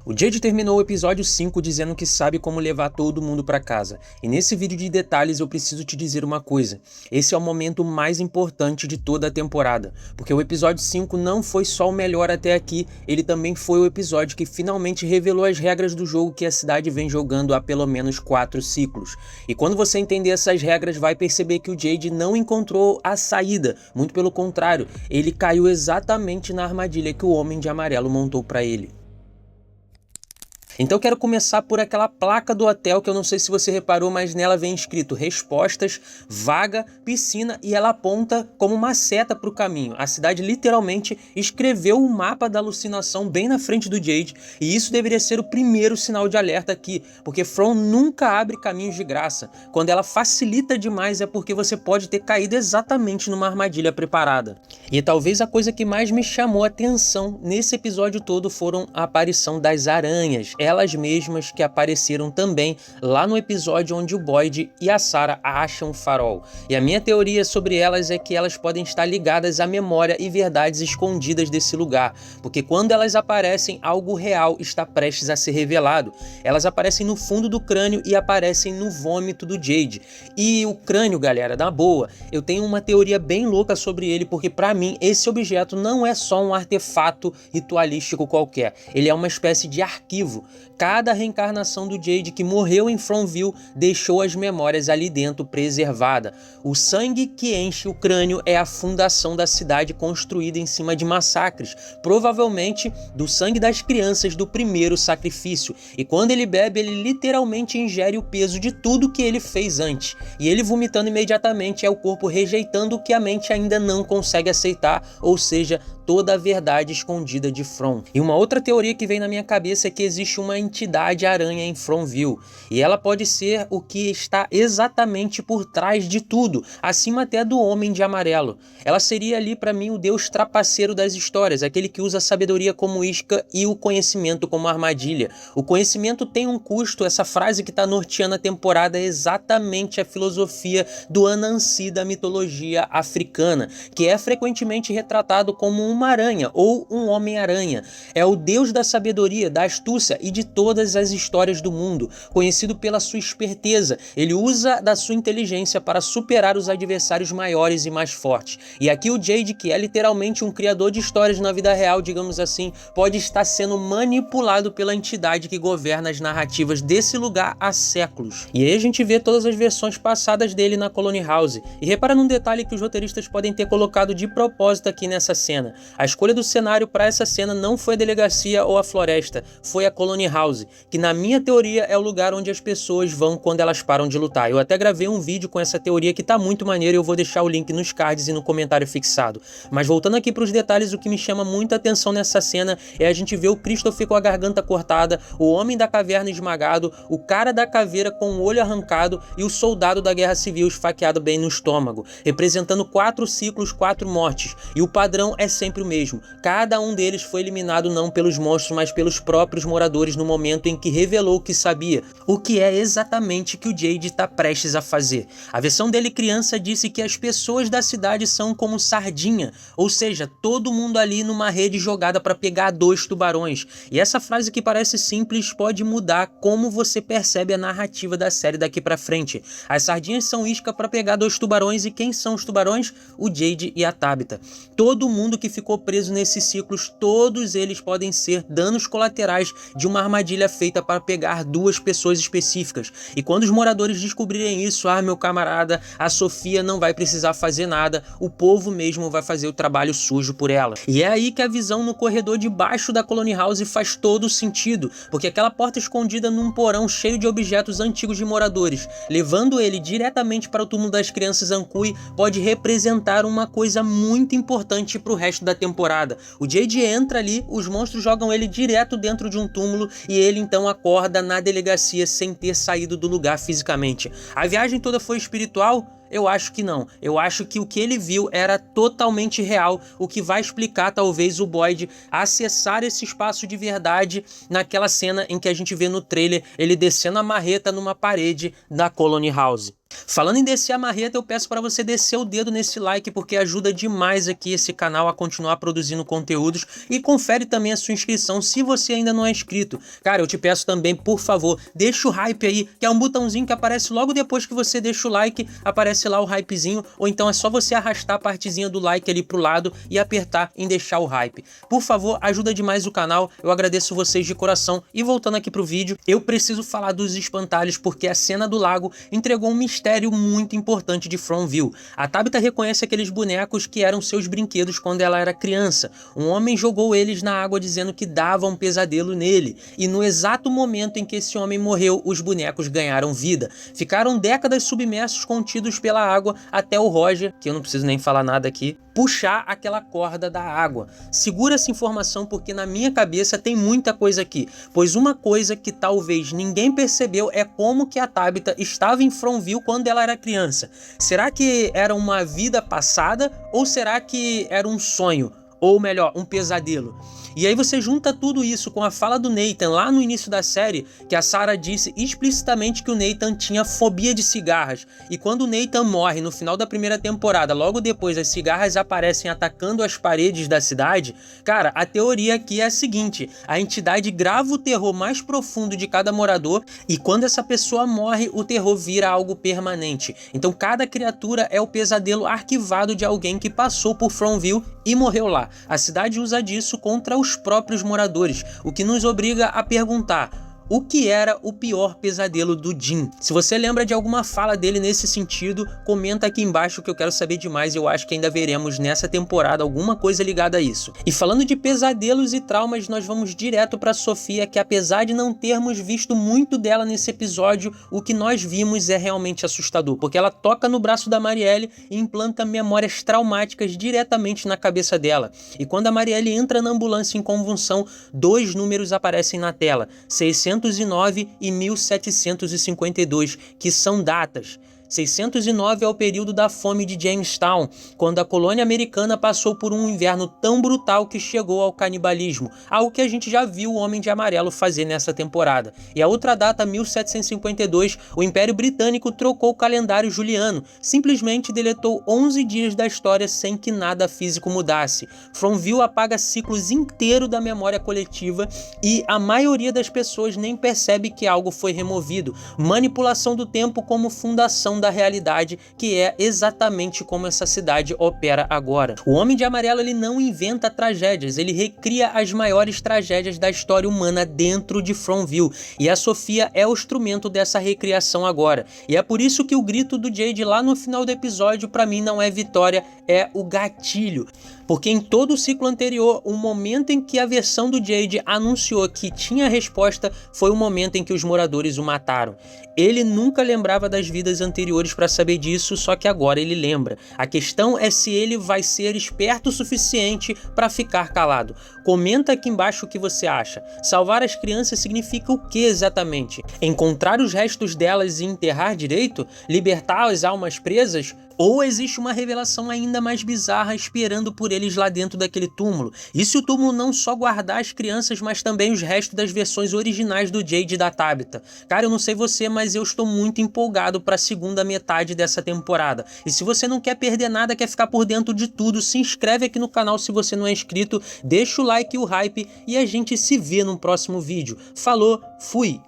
O Jade terminou o episódio 5 dizendo que sabe como levar todo mundo pra casa. E nesse vídeo de detalhes eu preciso te dizer uma coisa. Esse é o momento mais importante de toda a temporada. Porque o episódio 5 não foi só o melhor até aqui, ele também foi o episódio que finalmente revelou as regras do jogo que a cidade vem jogando há pelo menos 4 ciclos. E quando você entender essas regras, vai perceber que o Jade não encontrou a saída. Muito pelo contrário, ele caiu exatamente na armadilha que o Homem de Amarelo montou pra ele. Então eu quero começar por aquela placa do hotel que eu não sei se você reparou, mas nela vem escrito respostas, vaga, piscina e ela aponta como uma seta para o caminho. A cidade literalmente escreveu o mapa da alucinação bem na frente do Jade e isso deveria ser o primeiro sinal de alerta aqui, porque From nunca abre caminhos de graça. Quando ela facilita demais é porque você pode ter caído exatamente numa armadilha preparada. E talvez a coisa que mais me chamou a atenção nesse episódio todo foram a aparição das aranhas. Elas mesmas que apareceram também lá no episódio onde o Boyd e a Sarah acham o farol. E a minha teoria sobre elas é que elas podem estar ligadas à memória e verdades escondidas desse lugar, porque quando elas aparecem, algo real está prestes a ser revelado. Elas aparecem no fundo do crânio e aparecem no vômito do Jade. E o crânio, galera, na boa, eu tenho uma teoria bem louca sobre ele, porque pra mim esse objeto não é só um artefato ritualístico qualquer, ele é uma espécie de arquivo. Cada reencarnação do Jade que morreu em Fromville deixou as memórias ali dentro preservada. O sangue que enche o crânio é a fundação da cidade construída em cima de massacres, provavelmente do sangue das crianças do primeiro sacrifício. E quando ele bebe, ele literalmente ingere o peso de tudo que ele fez antes. E ele vomitando imediatamente é o corpo rejeitando o que a mente ainda não consegue aceitar, ou seja, toda a verdade escondida de From. E uma outra teoria que vem na minha cabeça é que existe uma entidade aranha em Fromville, e ela pode ser o que está exatamente por trás de tudo, acima até do Homem de Amarelo. Ela seria ali para mim o deus trapaceiro das histórias, aquele que usa a sabedoria como isca e o conhecimento como armadilha. O conhecimento tem um custo, essa frase que está norteando a temporada é exatamente a filosofia do Anansi da mitologia africana, que é frequentemente retratado como uma aranha ou um Homem-Aranha. É o deus da sabedoria, da astúcia e de todas as histórias do mundo, conhecido pela sua esperteza. Ele usa da sua inteligência para superar os adversários maiores e mais fortes. E aqui o Jade, que é literalmente um criador de histórias na vida real, digamos assim, pode estar sendo manipulado pela entidade que governa as narrativas desse lugar há séculos. E aí a gente vê todas as versões passadas dele na Colony House. E repara num detalhe que os roteiristas podem ter colocado de propósito aqui nessa cena. A escolha do cenário para essa cena não foi a delegacia ou a floresta, foi a Colony House, que na minha teoria é o lugar onde as pessoas vão quando elas param de lutar. Eu até gravei um vídeo com essa teoria que tá muito maneiro e eu vou deixar o link nos cards e no comentário fixado. Mas voltando aqui para os detalhes, o que me chama muita atenção nessa cena é a gente ver o Christopher com a garganta cortada, o homem da caverna esmagado, o cara da caveira com o olho arrancado e o soldado da guerra civil esfaqueado bem no estômago, representando 4 ciclos, 4 mortes. E o padrão é sempre o mesmo. Cada um deles foi eliminado não pelos monstros, mas pelos próprios moradores no momento em que revelou o que sabia, o que é exatamente o que o Jade está prestes a fazer. A versão dele criança disse que as pessoas da cidade são como sardinha, ou seja, todo mundo ali numa rede jogada para pegar 2 tubarões. E essa frase que parece simples pode mudar como você percebe a narrativa da série daqui para frente. As sardinhas são isca para pegar 2 tubarões e quem são os tubarões? O Jade e a Tabitha. Todo mundo que ficou preso nesses ciclos, todos eles podem ser danos colaterais de uma armadilha feita para pegar 2 pessoas específicas. E quando os moradores descobrirem isso, meu camarada, a Sofia não vai precisar fazer nada, o povo mesmo vai fazer o trabalho sujo por ela. E é aí que a visão no corredor de baixo da Colony House faz todo sentido, porque aquela porta escondida num porão cheio de objetos antigos de moradores, levando ele diretamente para o túmulo das crianças Ankui, pode representar uma coisa muito importante para o resto da temporada. O Jade entra ali, os monstros jogam ele direto dentro de um túmulo e ele então acorda na delegacia sem ter saído do lugar fisicamente. A viagem toda foi espiritual? Eu acho que não. Eu acho que o que ele viu era totalmente real, o que vai explicar talvez o Boyd acessar esse espaço de verdade naquela cena em que a gente vê no trailer ele descendo a marreta numa parede da Colony House. Falando em descer a marreta, eu peço para você descer o dedo nesse like, porque ajuda demais aqui esse canal a continuar produzindo conteúdos, e confere também a sua inscrição se você ainda não é inscrito. Cara, eu te peço também, por favor, deixa o hype aí, que é um botãozinho que aparece logo depois que você deixa o like, aparece lá o hypezinho, ou então é só você arrastar a partezinha do like ali pro lado e apertar em deixar o hype. Por favor, ajuda demais o canal, eu agradeço vocês de coração. E voltando aqui pro vídeo, eu preciso falar dos espantalhos, porque a cena do lago entregou um mistério muito importante de Fromville. A Tabitha reconhece aqueles bonecos que eram seus brinquedos quando ela era criança. Um homem jogou eles na água dizendo que dava um pesadelo nele, e no exato momento em que esse homem morreu, os bonecos ganharam vida. Ficaram décadas submersos, contidos pela água, até o Roger, que eu não preciso nem falar nada aqui, puxar aquela corda da água. Segura essa informação, porque na minha cabeça tem muita coisa aqui, pois uma coisa que talvez ninguém percebeu é como que a Tabitha estava em Fromville quando ela era criança. Será que era uma vida passada, ou será que era um sonho? Ou melhor, um pesadelo? E aí você junta tudo isso com a fala do Nathan lá no início da série, que a Sarah disse explicitamente que o Nathan tinha fobia de cigarras. E quando o Nathan morre no final da primeira temporada, logo depois as cigarras aparecem atacando as paredes da cidade, cara, a teoria aqui é a seguinte: a entidade grava o terror mais profundo de cada morador, e quando essa pessoa morre, o terror vira algo permanente. Então cada criatura é o pesadelo arquivado de alguém que passou por Fromville e morreu lá. A cidade usa disso contra os próprios moradores, o que nos obriga a perguntar: o que era o pior pesadelo do Jim? Se você lembra de alguma fala dele nesse sentido, comenta aqui embaixo que eu quero saber demais. Eu acho que ainda veremos nessa temporada alguma coisa ligada a isso. E falando de pesadelos e traumas, nós vamos direto para Sofia, que apesar de não termos visto muito dela nesse episódio, o que nós vimos é realmente assustador, porque ela toca no braço da Marielle e implanta memórias traumáticas diretamente na cabeça dela. E quando a Marielle entra na ambulância em convulsão, dois números aparecem na tela: 609 e 1752, que são datas. 609 é o período da fome de Jamestown, quando a colônia americana passou por um inverno tão brutal que chegou ao canibalismo, algo que a gente já viu o Homem de Amarelo fazer nessa temporada. E a outra data, 1752, o Império Britânico trocou o calendário juliano, simplesmente deletou 11 dias da história sem que nada físico mudasse. Fromville apaga ciclos inteiros da memória coletiva e a maioria das pessoas nem percebe que algo foi removido. Manipulação do tempo como fundação da realidade, que é exatamente como essa cidade opera agora. O Homem de Amarelo, ele não inventa tragédias, ele recria as maiores tragédias da história humana dentro de Fromville, e a Sofia é o instrumento dessa recriação agora. E é por isso que o grito do Jade lá no final do episódio, pra mim, não é vitória, é o gatilho. Porque em todo o ciclo anterior, o momento em que a versão do Jade anunciou que tinha a resposta foi o momento em que os moradores o mataram. Ele nunca lembrava das vidas anteriores para saber disso, só que agora ele lembra. A questão é se ele vai ser esperto o suficiente para ficar calado. Comenta aqui embaixo o que você acha. Salvar as crianças significa o que exatamente? Encontrar os restos delas e enterrar direito? Libertar as almas presas? Ou existe uma revelação ainda mais bizarra esperando por eles lá dentro daquele túmulo? E se o túmulo não só guardar as crianças, mas também os restos das versões originais do Jade e da Tabitha? Cara, eu não sei você, mas eu estou muito empolgado para a segunda metade dessa temporada. E se você não quer perder nada, quer ficar por dentro de tudo, se inscreve aqui no canal se você não é inscrito, deixa o like e o hype, e a gente se vê no próximo vídeo. Falou, fui!